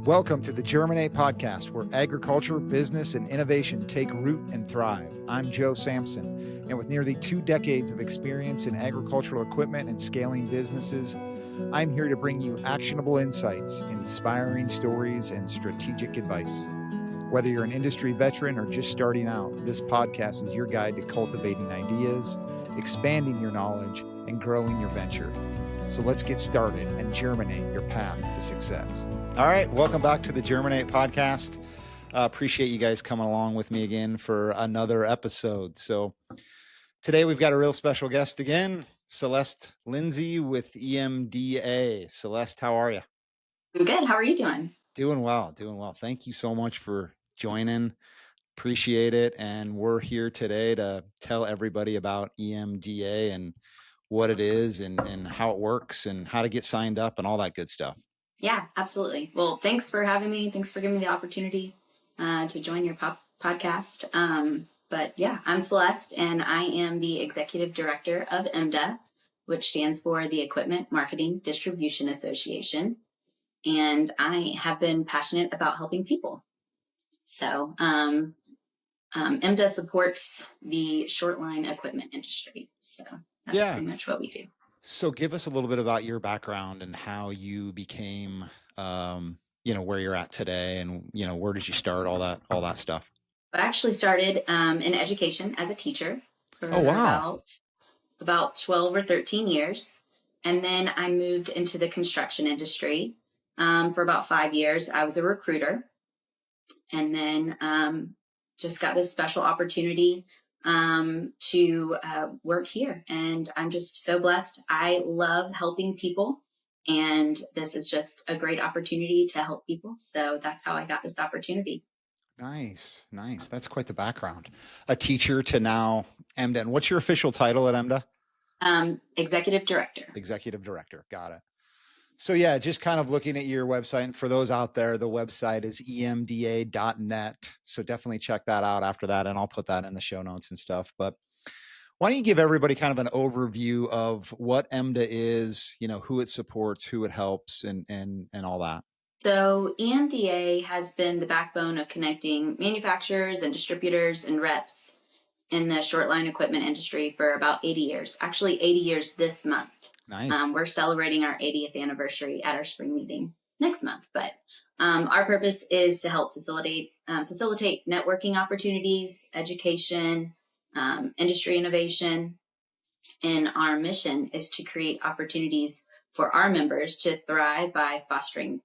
Welcome to the Germinate podcast, where agriculture, business, and innovation take root and thrive. I'm Joe Sampson, and with nearly 2 decades of experience in agricultural equipment and scaling businesses, I'm here to bring you actionable insights, inspiring stories, and strategic advice. Whether you're an industry veteran or just starting out, this podcast is your guide to cultivating ideas, expanding your knowledge, and growing your venture. So let's get started and germinate your path to success. All right, welcome back to the Germinate podcast. Appreciate you guys coming along with me again for another episode. So today we've got a real special guest again, Celeste Lindsey with EMDA. Celeste, how are you? I'm good. How are you doing? Doing well. Thank you so much for joining. Appreciate it. And we're here today to tell everybody about EMDA and what it is and how it works and how to get signed up and all that good stuff. Yeah, absolutely. Well, thanks for having me. Thanks for giving me the opportunity to join your podcast. But yeah, I'm Celeste, and I am the Executive Director of EMDA, which stands for the Equipment Marketing Distribution Association. And I have been passionate about helping people. So EMDA supports the short line equipment industry. So that's pretty much what we do. So give us a little bit about your background and how you became, where you're at today and, where did you start, all that stuff? I actually started in education as a teacher for about 12 or 13 years. And then I moved into the construction industry for about 5 years. I was a recruiter, and then just got this special opportunity to work here. And I'm just so blessed. I love helping people, and this is just a great opportunity to help people. So that's how I got this opportunity. Nice. That's quite the background. A teacher to now EMDA. And what's your official title at EMDA? Executive Director. Executive Director. Got it. So yeah, just kind of looking at your website, and for those out there, the website is emda.net. So definitely check that out after that, and I'll put that in the show notes and stuff. But why don't you give everybody kind of an overview of what EMDA is, who it supports, who it helps, and all that. So EMDA has been the backbone of connecting manufacturers and distributors and reps in the short line equipment industry for about 80 years, actually 80 years this month. Nice. We're celebrating our 80th anniversary at our spring meeting next month, but our purpose is to help facilitate networking opportunities, education, industry innovation, and our mission is to create opportunities for our members to thrive by fostering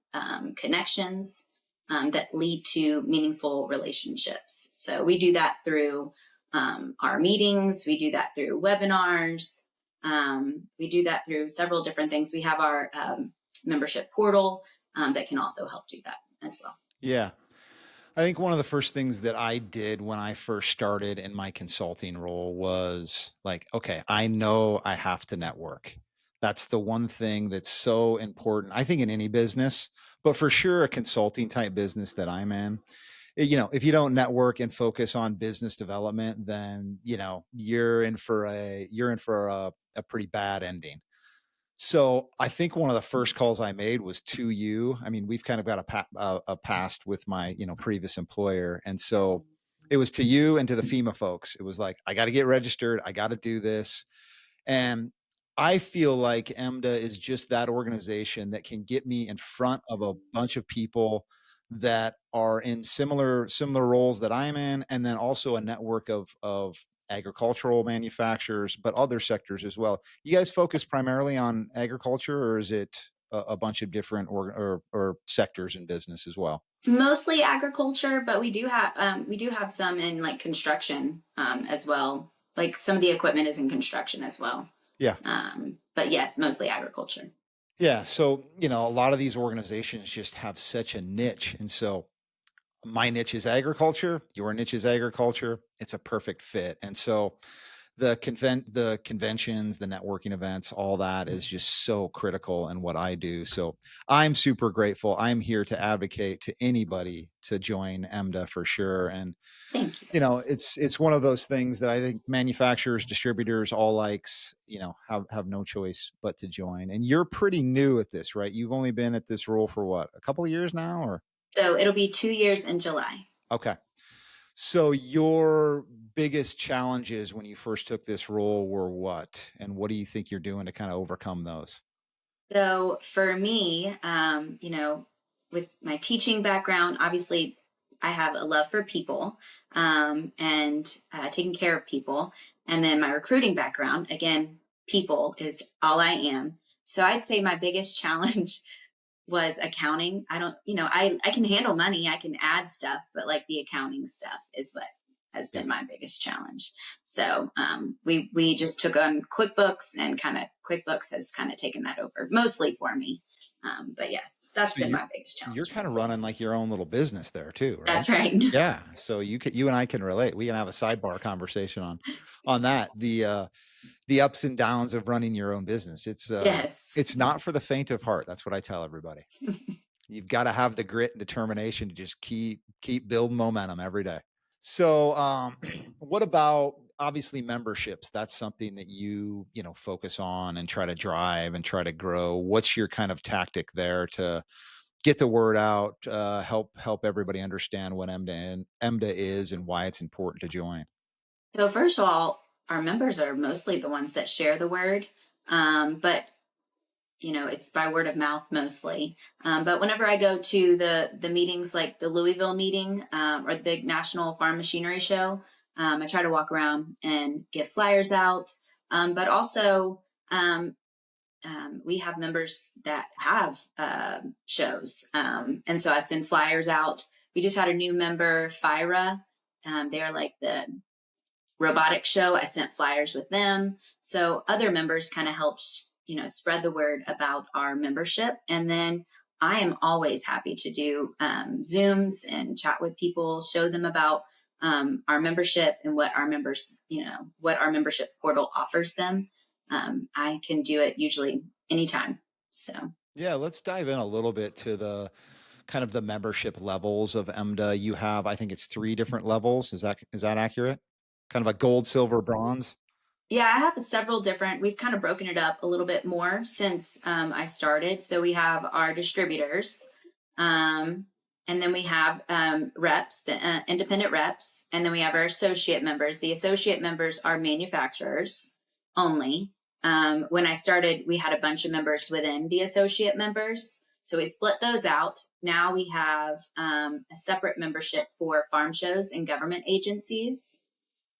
connections that lead to meaningful relationships. So we do that through our meetings, we do that through webinars. We do that through several different things. We have our membership portal that can also help do that as well. Yeah. I think one of the first things that I did when I first started in my consulting role was like, okay, I know I have to network. That's the one thing that's so important, I think, in any business, but for sure a consulting type business that I'm in. If you don't network and focus on business development, then, you're in for a pretty bad ending. So I think one of the first calls I made was to you. I mean, we've kind of got a past with my, previous employer. And so it was to you and to the FEMA folks. It was like, I got to get registered. I got to do this. And I feel like EMDA is just that organization that can get me in front of a bunch of people that are in similar roles that I'm in, and then also a network of agricultural manufacturers, but other sectors as well. You guys focus primarily on agriculture, or is it a bunch of different or sectors in business as well? Mostly agriculture, but we do have some in like construction as well. Like some of the equipment is in construction as well. Yeah. But yes, mostly agriculture. Yeah. So, a lot of these organizations just have such a niche. And so my niche is agriculture. Your niche is agriculture. It's a perfect fit. And so the conventions, the networking events, all that is just so critical in what I do. So I'm super grateful. I'm here to advocate to anybody to join EMDA for sure. And thank you. It's one of those things that I think manufacturers, distributors, all likes, have no choice but to join. And you're pretty new at this, right? You've only been at this role for what, a couple of years now, or? So it'll be 2 years in July. Okay. So your biggest challenges when you first took this role were what? And what do you think you're doing to kind of overcome those? So for me, with my teaching background, obviously I have a love for people and taking care of people. And then my recruiting background, again, people is all I am. So I'd say my biggest challenge was accounting. I don't, I can handle money, I can add stuff, but like the accounting stuff is what has Yeah. been my biggest challenge. So we just took on QuickBooks, and kind of QuickBooks has kind of taken that over mostly for me. But yes, that's So been you're my biggest you're challenge, I would kind of say. running like your own little business there too, right? That's right. Yeah. So you and I can relate. We can have a sidebar conversation on that. The ups and downs of running your own business. Yes. It's not for the faint of heart. That's what I tell everybody. You've got to have the grit and determination to just keep building momentum every day. So, what about obviously memberships? That's something that you focus on and try to drive and try to grow. What's your kind of tactic there to get the word out, help everybody understand what EMDA is and why it's important to join? So first of all, our members are mostly the ones that share the word. But it's by word of mouth mostly. But whenever I go to the meetings, like the Louisville meeting or the big National Farm Machinery Show, I try to walk around and give flyers out. But also, um, we have members that have shows, and so I send flyers out. We just had a new member, Fira. They're like the robotic show. I sent flyers with them. So other members kind of helped, spread the word about our membership. And then I am always happy to do Zooms and chat with people, show them about our membership and what our members, what our membership portal offers them. I can do it usually anytime. So Yeah, let's dive in a little bit to the kind of the membership levels of EMDA. You have, I think it's 3 different levels. Is that accurate? Kind of a gold, silver, bronze? yeah, I have several different, we've kind of broken it up a little bit more since I started. So we have our distributors, um, and then we have reps, the independent reps, and then we have our associate members. The associate members are manufacturers only. When I started, we had a bunch of members within the associate members. So we split those out. Now we have a separate membership for farm shows and government agencies.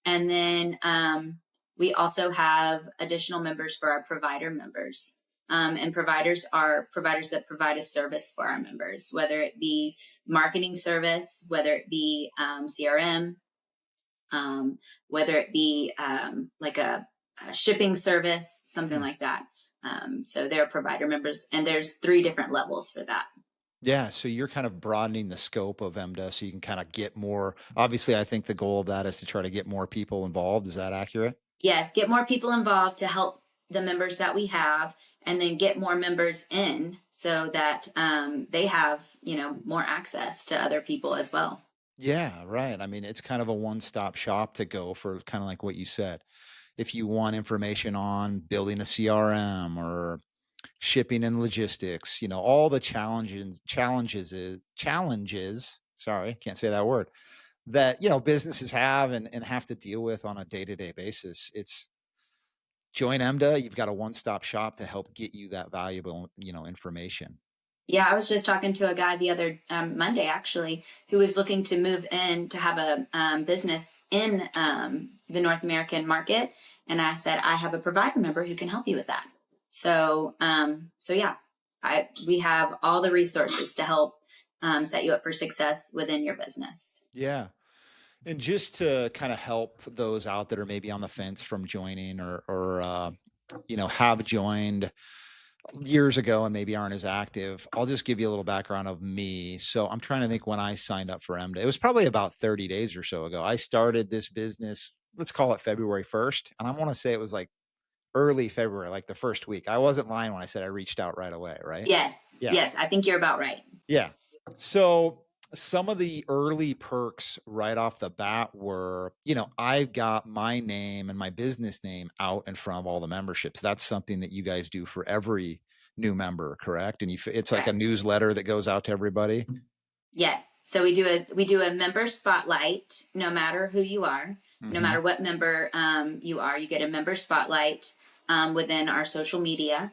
And then we also have additional members for our provider members. And providers are providers that provide a service for our members, whether it be marketing service, whether it be CRM, whether it be like a shipping service, something Hmm. like that. So they're provider members, and there's 3 different levels for that. Yeah, so you're kind of broadening the scope of EMDA so you can kinda get more obviously, I think the goal of that is to try to get more people involved. Is that accurate? Yes, get more people involved to help the members that we have, and then get more members in so that they have more access to other people as well. Yeah, right. I mean, it's kind of a one-stop shop to go for kinda like what you said. If you want information on building a CRM or shipping and logistics, all the challenges, sorry, can't say that word, that, businesses have and have to deal with on a day-to-day basis. It's join EMDA, you've got a one-stop shop to help get you that valuable, information. Yeah, I was just talking to a guy the other Monday, actually, who was looking to move in to have a business in the North American market, and I said I have a provider member who can help you with that. So yeah, I we have all the resources to help set you up for success within your business. Yeah. And just to kind of help those out that are maybe on the fence from joining or have joined years ago and maybe aren't as active, I'll just give you a little background of me. So I'm trying to think when I signed up for EMDA. It was probably about 30 days or so ago. I started this business, let's call it February 1st. And I want to say it was like early February, like the first week. I wasn't lying when I said I reached out right away, right? Yes, Yeah. yes, I think you're about right. Yeah. So some of the early perks right off the bat were I got my name and my business name out in front of all the memberships. That's something that you guys do for every new member, correct? And it's like a Correct. newsletter that goes out to everybody. Yes. So we do a member spotlight. No matter who you are, no Mm-hmm. matter what member you are, you get a member spotlight within our social media.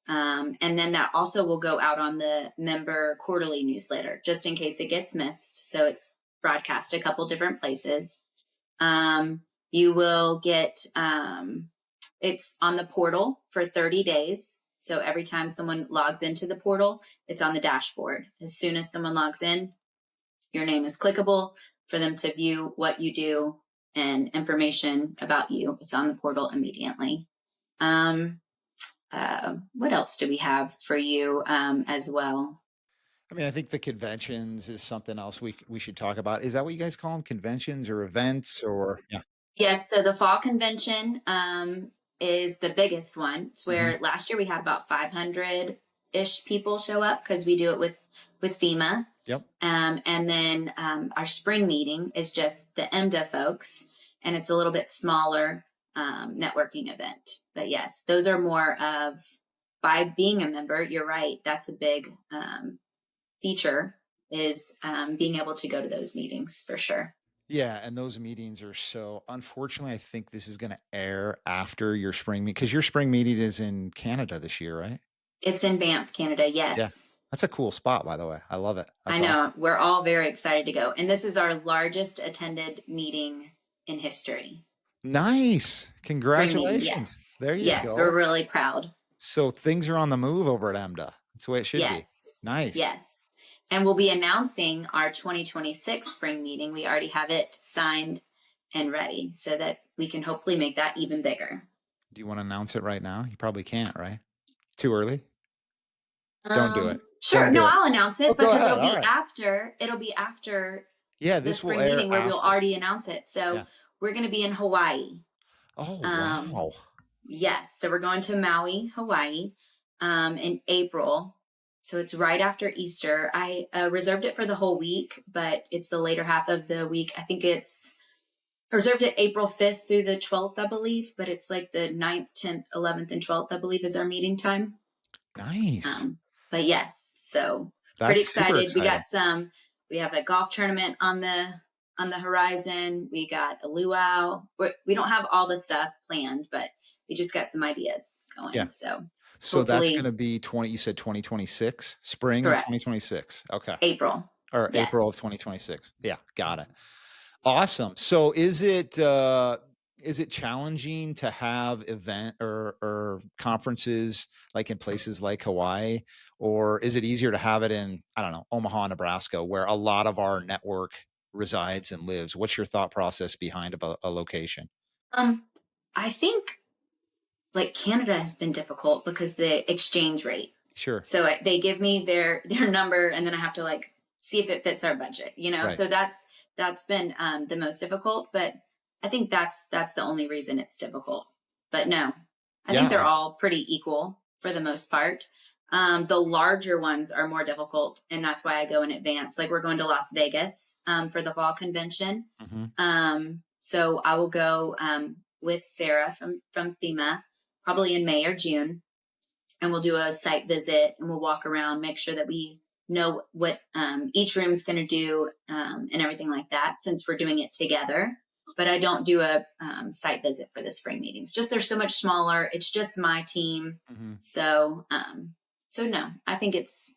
And then that also will go out on the member quarterly newsletter, just in case it gets missed. So it's broadcast a couple different places. You will get it's on the portal for 30 days. So every time someone logs into the portal, it's on the dashboard. As soon as someone logs in, your name is clickable for them to view what you do and information about you. It's on the portal immediately. Um, what else do we have for you as well? I mean, I think the conventions is something else we should talk about. Is that what you guys call them? Conventions or events or yeah. Yes, so the fall convention is the biggest one. It's Hmm. where last year we had about 500-ish people show up because we do it with FEMA. Yep. And then our spring meeting is just the EMDA folks, and it's a little bit smaller networking event. But yes, those are more of, by being a member, you're right. That's a big feature, is being able to go to those meetings for sure. Yeah, and those meetings are so unfortunately, I think this is gonna air after your spring meet because your spring meeting is in Canada this year, right? It's in Banff, Canada. Yeah. Yes. That's a cool spot, by the way. I love it. I That's awesome. know. We're all very excited to go. And this is our largest attended meeting in history. Nice. Spring meeting. Congratulations. Yes. There you Yes. We're go. really proud. So things are on the move over at EMDA. That's the way it should be. Yes. Nice. Yes. And we'll be announcing our 2026 spring meeting. We already have it signed and ready so that we can hopefully make that even bigger. Do you wanna announce it right now? You probably can't, right? Too early? Don't do it. Sure. Don't No, do it. I'll announce Oh, it go because ahead. All right. it'll be after Yeah, the this will spring air meeting where we'll after. already announce it. So Yeah. we're going to be in Hawaii. Oh, Um, wow. Yes. So we're going to Maui, Hawaii, in April. So it's right after Easter. I reserved it for the whole week, but it's the later half of the week. I think it's I reserved it April 5th through the 12th, I believe, but it's like the 9th, 10th, 11th, and 12th, I believe, is our meeting time. Nice. Um, but yes, so pretty That's super excited. exciting. We have a golf tournament on the horizon. We got a luau. We don't have all the stuff planned, but we just got some ideas Yeah. going. So So that's hopefully, gonna be 20 you said 2026? Spring of correct. 2026. Okay. April. Or April of Yes. 2026. Yeah, got it. Awesome. So is it challenging to have event or conferences like in places like Hawaii? Or is it easier to have it in, I don't know, Omaha, Nebraska, where a lot of our network resides and lives? What's your thought process behind a location? Um, I think like Canada has been difficult because the exchange rate. Sure. So they give me their number, and then I have to like see if it fits our budget, you know. Right. So that's been the most difficult. But I think that's the only reason it's difficult. But no, I think Yeah. they're all pretty equal for the most part. The larger ones are more difficult, and that's why I go in advance. Like we're going to Las Vegas for the fall convention. Mhm. So I will go with Sarah from FEMA probably in May or June, and we'll do a site visit and we'll walk around, make sure that we know what each room is going to do and everything like that, since we're doing it together. But I don't do a site visit for the spring meetings. Just they're so much smaller. It's just my team, Mhm. so no, I think it's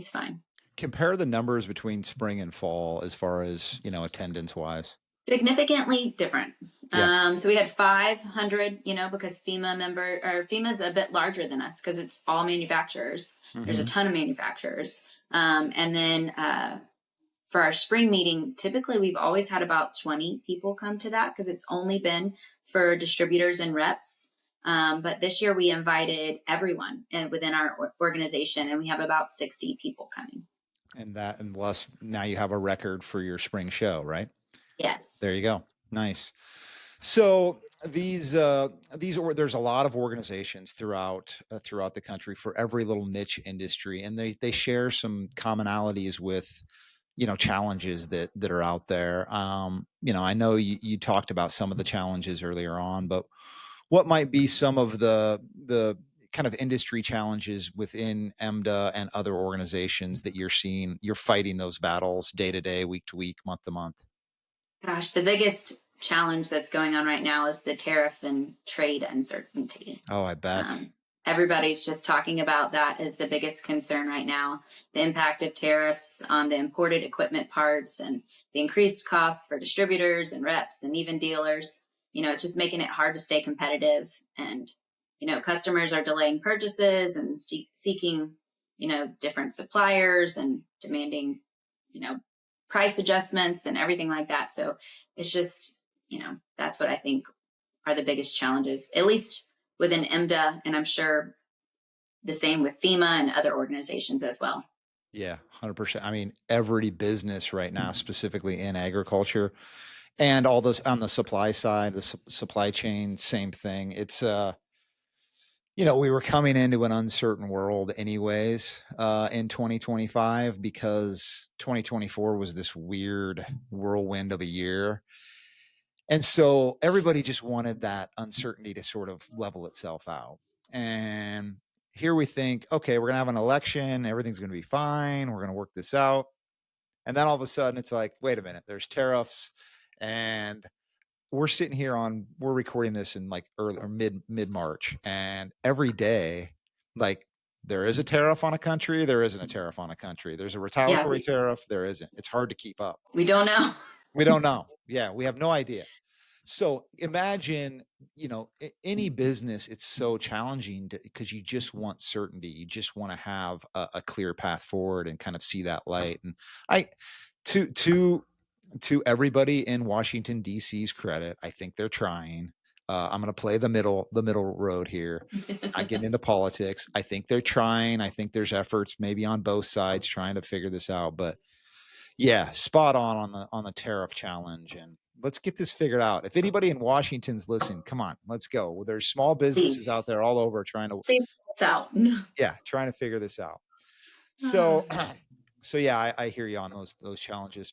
fine. Compare the numbers between spring and fall as far as, attendance wise. Significantly different. Yeah. So we had 500, because FEMA's a bit larger than us because it's all manufacturers. There's a Mhm. ton of manufacturers. And then for our spring meeting, typically we've always had about 20 people come to that because it's only been for distributors and reps. But this year we invited everyone within our organization, and we have about 60 people coming. And that unless now you have a record for your spring show, right? Yes. There you go. Nice. So there's a lot of organizations throughout the country for every little niche industry, and they share some commonalities with challenges that are out there. I know you talked about some of the challenges earlier on, but what might be some of the kind of industry challenges within EMDA and other organizations that you're fighting those battles day to day, week to week, month to month? Gosh, the biggest challenge that's going on right now is the tariff and trade uncertainty. Oh, I bet. Everybody's just talking about that as the biggest concern right now. The impact of tariffs on the imported equipment parts and the increased costs for distributors and reps and even dealers. It's just making it hard to stay competitive. And, customers are delaying purchases and seeking, different suppliers and demanding, you know, price adjustments and everything like that. So it's just, that's what I think are the biggest challenges, at least within EMDA, and I'm sure the same with FEMA and other organizations as well. Yeah, 100%. I mean, every business right now, specifically in agriculture and all this on the supply side, the supply chain, same thing. We were coming into an uncertain world anyways, in 2025 because 2024 was this weird whirlwind of a year. And so everybody just wanted that uncertainty to sort of level itself out. And here we think, okay, we're going to have an election, everything's going to be fine, we're going to work this out. And then all of a sudden it's like, wait a minute, there's tariffs, and we're recording this in like early or mid March, and every day, like, there is a tariff on a country, there isn't a tariff on a country. There's a Yeah, retaliatory tariff, there isn't. It's hard to keep up. we don't know. We don't know. Yeah, we have no idea. So imagine, any business, it's so challenging because you just want certainty. You just want to have a clear path forward and kind of see that light. And I, to to to everybody in Washington D.C.'s credit, I think they're trying. I'm going to play the middle road here. Not getting into politics. I think they're trying. I think there's efforts maybe on both sides trying to figure this out. But yeah, spot on the tariff challenge, and let's get this figured out. If anybody in Washington's listening, come on, let's go. Well, there's small businesses Please, out there all over trying to, please help us out. yeah, trying to figure this out. So, so yeah, I hear you on those challenges.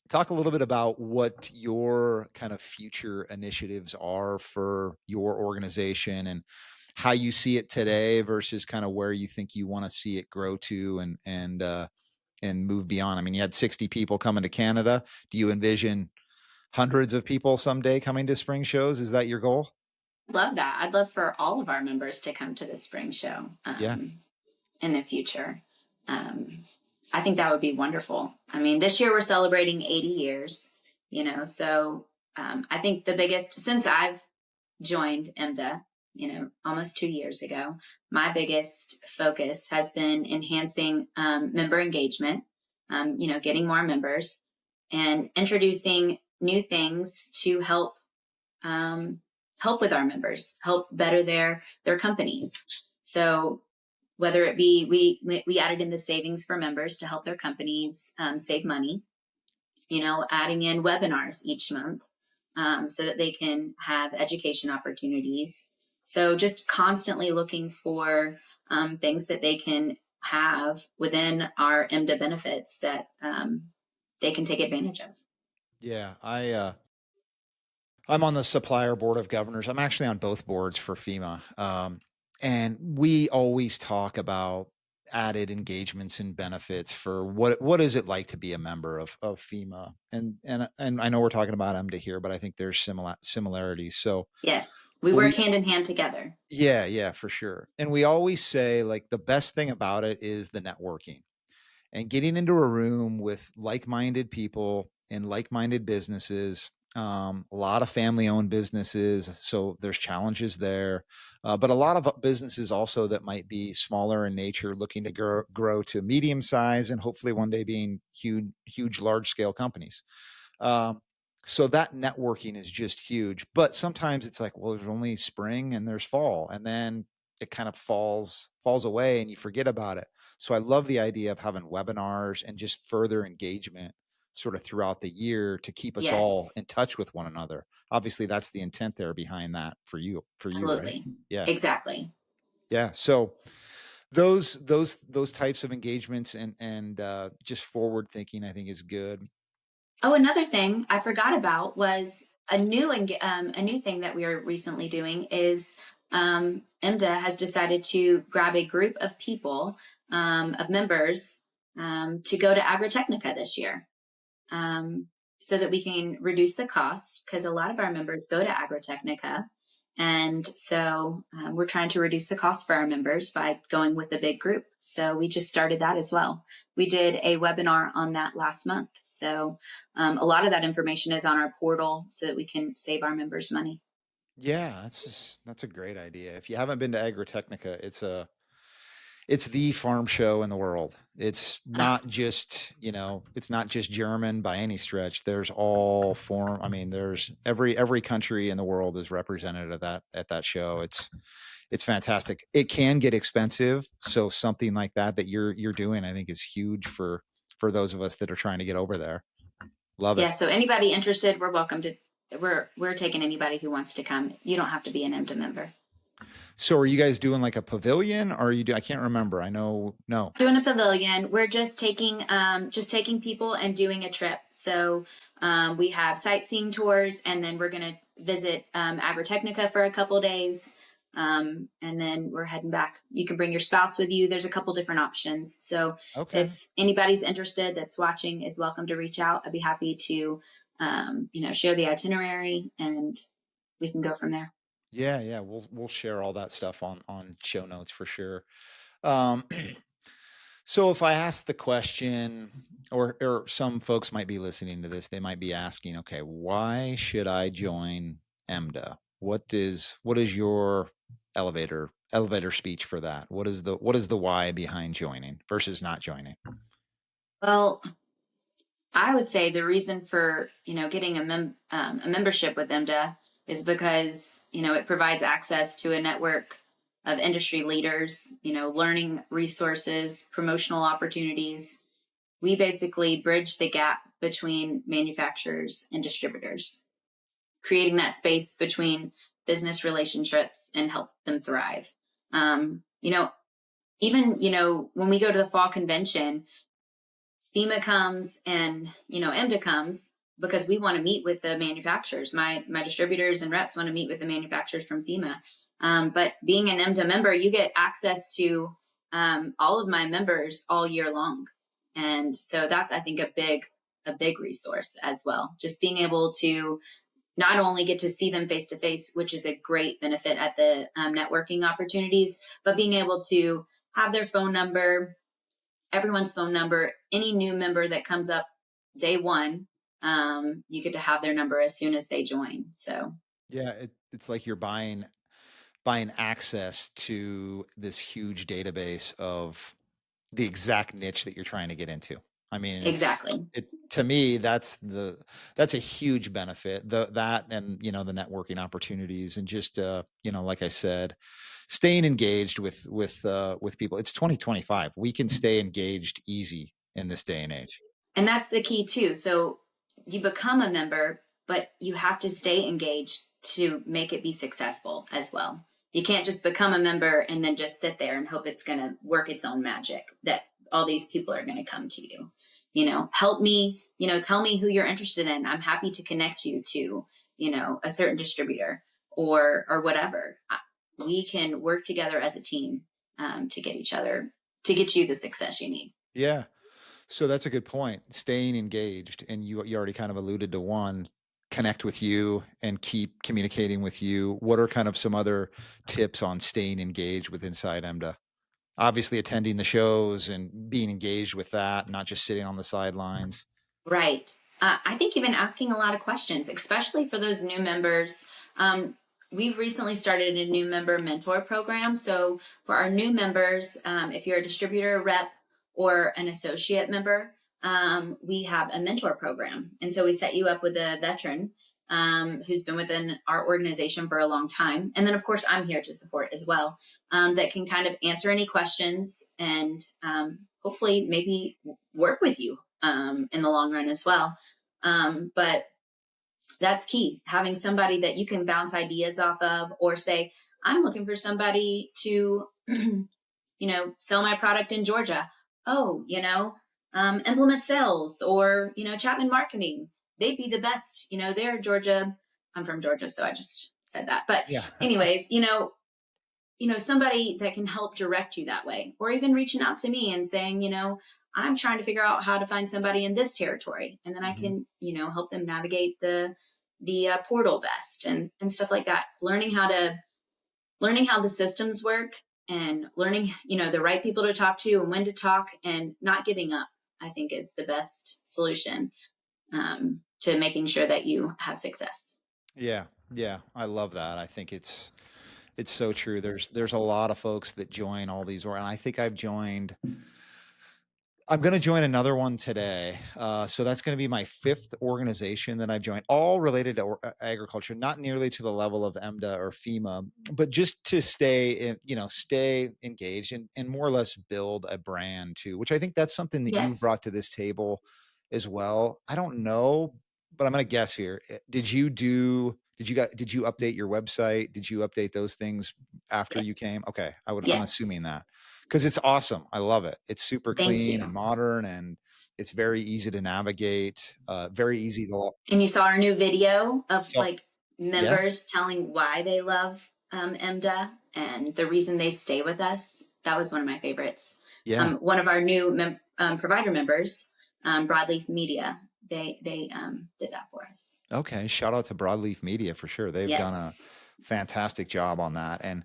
Talk a little bit about what your kind of future initiatives are for your organization and how you see it today versus kind of where you think you want to see it grow to and move beyond. I mean, you had 60 people coming to Canada. Do you envision hundreds of people someday coming to spring shows? Is that your goal? Love that. I'd love for all of our members to come to the spring show Yeah. in the future. Um, I think that would be wonderful. I mean, this year we're celebrating 80 years, so I think the biggest, since I've joined EMDA, almost 2 years ago, my biggest focus has been enhancing member engagement, getting more members and introducing new things to help with our members, help better their companies. So whether it be we added in the savings for members to help their companies save money, adding in webinars each month so that they can have education opportunities. So just constantly looking for things that they can have within our EMDA benefits that they can take advantage of. Yeah. I'm on the supplier board of governors. I'm actually on both boards for FEMA. And we always talk about added engagements and benefits for what is it like to be a member of FEMA. And I know we're talking about EMDA here, but I think there's similarities. So Yes, we work we hand in hand together. yeah, for sure. And we always say, like, the best thing about it is the networking and getting into a room with like-minded people and like-minded businesses. A lot of family-owned businesses, so there's challenges there. But a lot of businesses also that might be smaller in nature, looking to grow to medium size and hopefully one day being huge, large-scale companies. Um, so that networking is just huge. But sometimes it's like, well, there's only spring and there's fall, and then it kind of falls away and you forget about it. So I love the idea of having webinars and just further engagement sort of throughout the year to keep us all Yes, in touch with one another. Obviously, that's the intent there behind that for you, right? absolutely. Yeah. Exactly. Yeah. So those types of engagements and just forward thinking, I think, is good. Oh, another thing I forgot about was a new thing that we are recently doing is EMDA has decided to grab a group of people, of members, to go to Agritechnica this year, um, so that we can reduce the cost, because a lot of our members go to Agritechnica. And so we're trying to reduce the cost for our members by going with the big group. So we just started that as well. We did a webinar on that last month. So a lot of that information is on our portal so that we can save our members money. Yeah, that's a great idea. If you haven't been to Agritechnica, it's the farm show in the world. It's not just, it's not just German by any stretch. There's all form. I mean, there's every country in the world is represented at that show. It's fantastic. It can get expensive, so something like that you're doing, I think, is huge for those of us that are trying to get over there. Love it. Yeah. So anybody interested, we're welcome to. We're taking anybody who wants to come. You don't have to be an EMDA member. So are you guys doing like a pavilion, or are you I can't remember. I know, no. Doing a pavilion. We're just taking people and doing a trip. So we have sightseeing tours, and then we're going to visit Agritechnica for a couple days, and then we're heading back. You can bring your spouse with you. There's a couple different options. So Okay. if anybody's interested that's watching, is welcome to reach out. I'd be happy to share the itinerary, and we can go from there. Yeah, we'll share all that stuff on show notes for sure. Um, so if I ask the question, or some folks might be listening to this, they might be asking, okay, why should I join EMDA? What is your elevator speech for that? What is the why behind joining versus not joining? Well, I would say the reason for getting a membership with EMDA is because it provides access to a network of industry leaders, learning resources, promotional opportunities. We basically bridge the gap between manufacturers and distributors, creating that space between business relationships and help them thrive. Even when we go to the fall convention, FEMA comes and EMDA comes because we want to meet with the manufacturers. My distributors and reps want to meet with the manufacturers from FEMA. But being an EMDA member, you get access to all of my members all year long, and so that's, I think, a big resource as well. Just being able to not only get to see them face to face, which is a great benefit at the networking opportunities, but being able to have their phone number, everyone's phone number, any new member that comes up day one, you get to have their number as soon as they join. So Yeah, it's like you're buying access to this huge database of the exact niche that you're trying to get into. I mean, exactly. to me, that's a huge benefit. That and the networking opportunities, and just like I said, staying engaged with people. It's 2025. We can stay engaged easy in this day and age. And that's the key too. So you become a member, but you have to stay engaged to make it be successful as well. You can't just become a member and then just sit there and hope it's going to work its own magic, that all these people are going to come to you. Help me, tell me who you're interested in. I'm happy to connect you to, a certain distributor or whatever. We can work together as a team to get you the success you need. Yeah. So that's a good point. Staying engaged, and you already kind of alluded to one, connect with you and keep communicating with you. What are kind of some other tips on staying engaged with inside EMDA? Obviously attending the shows and being engaged with that, not just sitting on the sidelines. Right. I think even asking a lot of questions, especially for those new members. We've recently started a new member mentor program. So for our new members, if you're a distributor, rep, or an associate member, we have a mentor program. And so we set you up with a veteran who's been within our organization for a long time. And then, of course, I'm here to support as well, that can kind of answer any questions and hopefully maybe work with you in the long run as well. But that's key, having somebody that you can bounce ideas off of, or say, I'm looking for somebody to, sell my product in Georgia. Oh, implement sales, or, Chapman marketing. They'd be the best, they're Georgia. I'm from Georgia, so I just said that. But Yeah. anyways, somebody that can help direct you that way, or even reaching out to me and saying, I'm trying to figure out how to find somebody in this territory, and then I Mhm. can, help them navigate the portal best, and stuff like that. Learning how the systems work, and learning, the right people to talk to and when to talk, and not giving up, I think, is the best solution, to making sure that you have success. Yeah, yeah, I love that. I think it's so true. There's a lot of folks that join all these, and I think I'm going to join another one today. So that's going to be my fifth organization that I've joined, all related to agriculture, not nearly to the level of EMDA or FEMA, but just to stay engaged and more or less build a brand too, which I think that's something that you've Yes. brought to this table as well. I don't know, but I'm going to guess here. Did you update your website? Did you update those things after Yeah. you came? Okay. I'm Yes. assuming that. 'Cause it's awesome. I love it. It's super Thank clean and you. modern, and it's very easy to navigate, very easy to And you saw our new video of so like yeah, members telling why they love EMDA and the reason they stay with us. That was one of my favorites. yeah. One of our new provider members, Broadleaf Media, they did that for us. Okay, shout out to Broadleaf Media for sure. They've done a Yes. fantastic job on that, and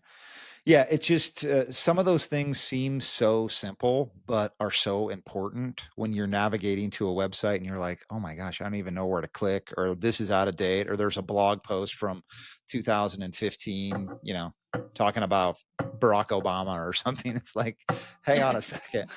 yeah, it just some of those things seem so simple, but are so important when you're navigating to a website and you're like, "Oh my gosh, I don't even know where to click," or "This is out of date," or "There's a blog post from 2015, talking about Barack Obama or something." It's like, "Hang on a second,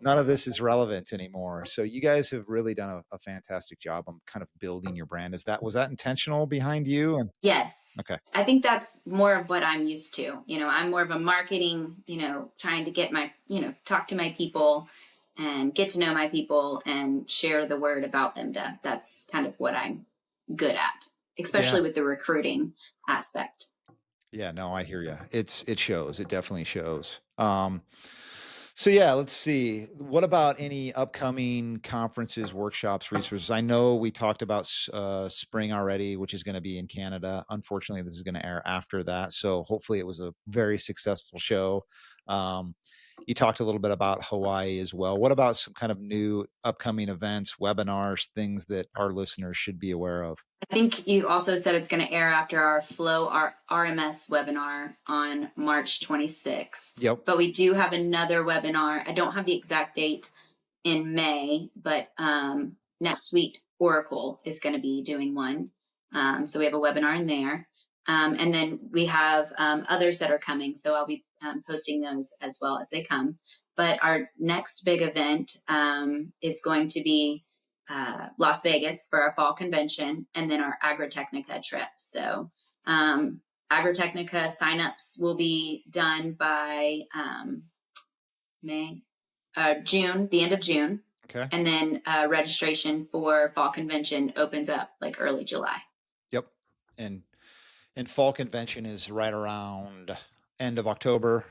none of this is relevant anymore." So you guys have really done a fantastic job on kind of building your brand. Was that intentional behind you? And Yes. okay, I think that's more of what I'm used to. I'm more of a marketing, trying to get talk to my people and get to know my people and share the word about IMDA. That's kind of what I'm good at, yeah. especially with the recruiting aspect. Yeah, no, I hear you. It shows. It definitely shows. So yeah, let's see. What about any upcoming conferences, workshops, resources? I know we talked about spring already, which is going to be in Canada. Unfortunately, this is going to air after that. So hopefully, it was a very successful show. Um, you talked a little bit about Hawaii as well. What about some kind of new upcoming events, webinars, things that our listeners should be aware of? I think you also said it's going to air after our RMS webinar on March 26th. Yep. But we do have another webinar. I don't have the exact date in May, but NetSuite Oracle is going to be doing one. So we have a webinar in there. And then we have others that are coming. So I'll be posting those as well as they come. But our next big event is going to be Las Vegas for our fall convention, and then our Agritechnica trip. So Agritechnica signups will be done by May, June, the end of June. Okay. And then registration for fall convention opens up like early July. Yep. And fall convention is right around end of October,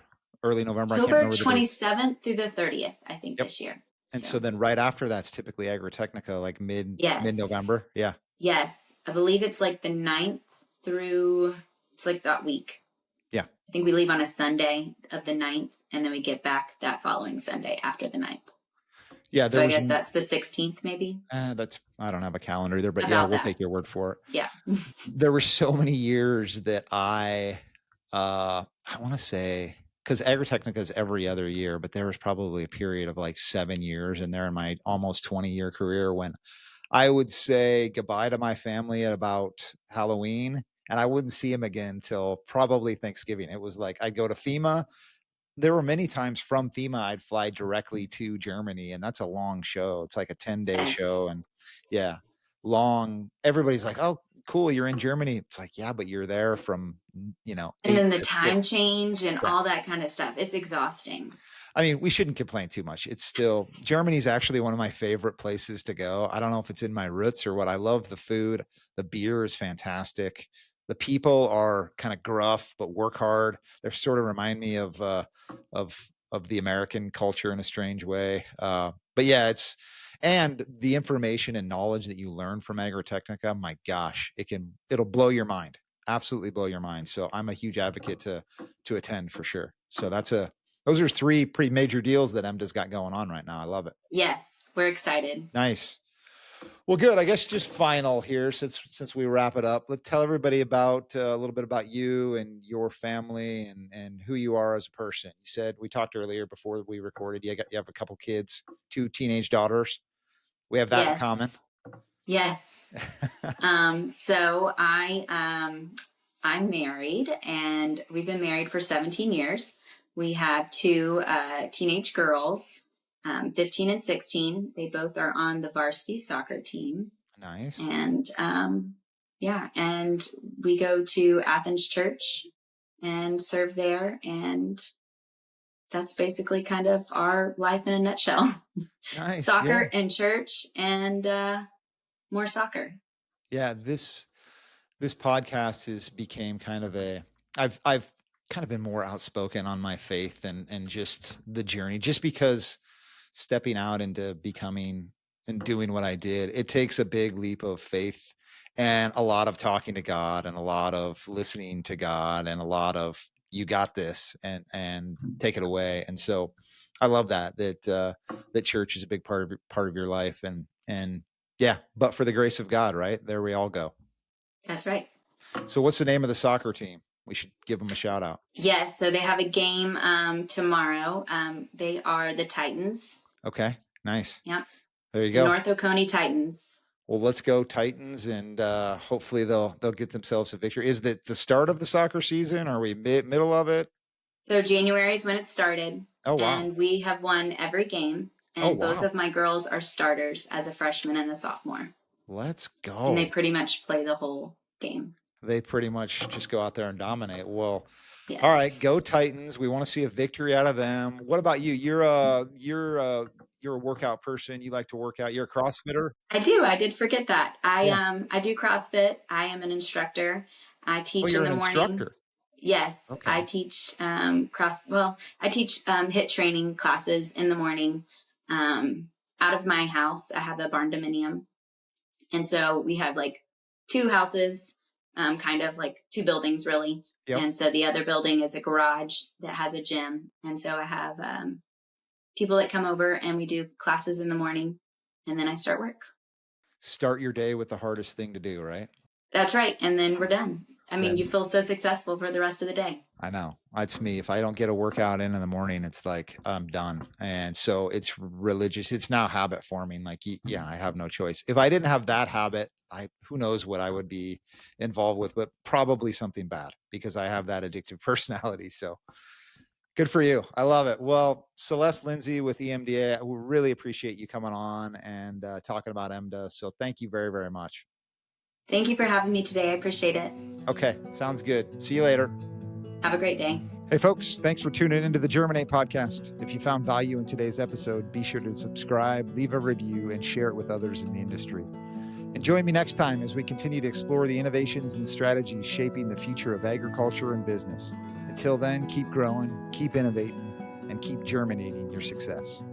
early November. I can't October remember the dates. 27th through the 30th, I think, Yep. this year. And So, so then right after that's typically Agritechnica, like mid yes. November. Yeah. Yes. I believe it's like the 9th through, it's like that week. Yeah. I think we leave on a Sunday of the 9th, and then we get back that following Sunday after the 9th. Yeah. So I guess that's the 16th, maybe. That's, I don't have a calendar either, but yeah, About we'll that. take your word for it. Yeah. There were so many years that I want to say, because Agritechnica is every other year, but there was probably a period of like 7 years in there in my almost 20-year career when I would say goodbye to my family at about Halloween, and I wouldn't see him again till probably Thanksgiving. It was like I'd go to FEMA. There were many times from FEMA I'd fly directly to Germany, and that's a long show. It's like a 10-day Yes. show, and yeah, long. Everybody's like, "Oh, cool, you're in Germany." It's like, "Yeah, but you're there from, And 8 then the to 6." time change and Yeah. all that kind of stuff. It's exhausting. I mean, we shouldn't complain too much. It's still Germany's actually one of my favorite places to go. I don't know if it's in my roots or what. I love the food. The beer is fantastic. The people are kind of gruff but work hard. They sort of remind me of the American culture in a strange way. But yeah, and the information and knowledge that you learn from Agritechnica, my gosh, it'll blow your mind. absolutely blow your mind. So I'm a huge advocate to attend for sure. So those are 3 pretty major deals that EMDA's got going on right now. I love it. Yes, we're excited. Nice. Well, good. I guess just final here, since we wrap it up, let's tell everybody about a little bit about you and your family and who you are as a person. You said, we talked earlier before we recorded, you have a couple kids, 2 teenage daughters. We have that in Yes. common. Yes. So I'm married, and we've been married for 17 years. We have 2 teenage girls, 15 and 16. They both are on the varsity soccer team. Nice. And yeah, and we go to Athens Church and serve there. And that's basically kind of our life in a nutshell. Nice. Soccer Yeah. and church and more soccer. Yeah. This podcast became kind of I've kind of been more outspoken on my faith and just the journey, just because stepping out into becoming and doing what I did, it takes a big leap of faith and a lot of talking to God and a lot of listening to God and a lot of, you got this, and take it away. And so I love that church is a big part of your life, and yeah, but for the grace of God, right? There we all go. That's right. So what's the name of the soccer team? We should give them a shout out. Yes. So they have a game tomorrow. They are the Titans. Okay. Nice. Yep. There you The go. North Oconee Titans. Well, let's go Titans, and hopefully they'll get themselves a victory. Is that the start of the soccer season? Are we middle of it? So January is when it started. Oh, wow. And we have won every game. And wow. both of my girls are starters as a freshman and a sophomore. Let's go. And they pretty much play the whole game. They pretty much just go out there and dominate. Well, yes. All right, go Titans. We want to see a victory out of them. What about you? You're a workout person. You like to work out. You're a CrossFitter. I do. I did forget that. I do CrossFit. I am an instructor. I teach in the morning. Instructor. Yes, okay. I teach I teach HIIT training classes in the morning. Out of my house, I have a barn dominium, and so we have like 2 houses, kind of like 2 buildings really. Yep. And so the other building is a garage that has a gym, and so I have people that come over and we do classes in the morning, and then I start work. Start your day with the hardest thing to do, right? That's right, and then we're done. I mean, you feel so successful for the rest of the day. I know. That's me. If I don't get a workout in the morning, it's like I'm done. And so it's religious. It's now habit forming. Like, yeah, I have no choice. If I didn't have that habit, who knows what I would be involved with, but probably something bad because I have that addictive personality. So good for you. I love it. Well, Celeste Lindsey with EMDA, we really appreciate you coming on and talking about EMDA. So thank you very, very much. Thank you for having me today. I appreciate it. Okay, sounds good. See you later. Have a great day. Hey, folks, thanks for tuning into the Germinate podcast. If you found value in today's episode, be sure to subscribe, leave a review, and share it with others in the industry. And join me next time as we continue to explore the innovations and strategies shaping the future of agriculture and business. Until then, keep growing, keep innovating, and keep germinating your success.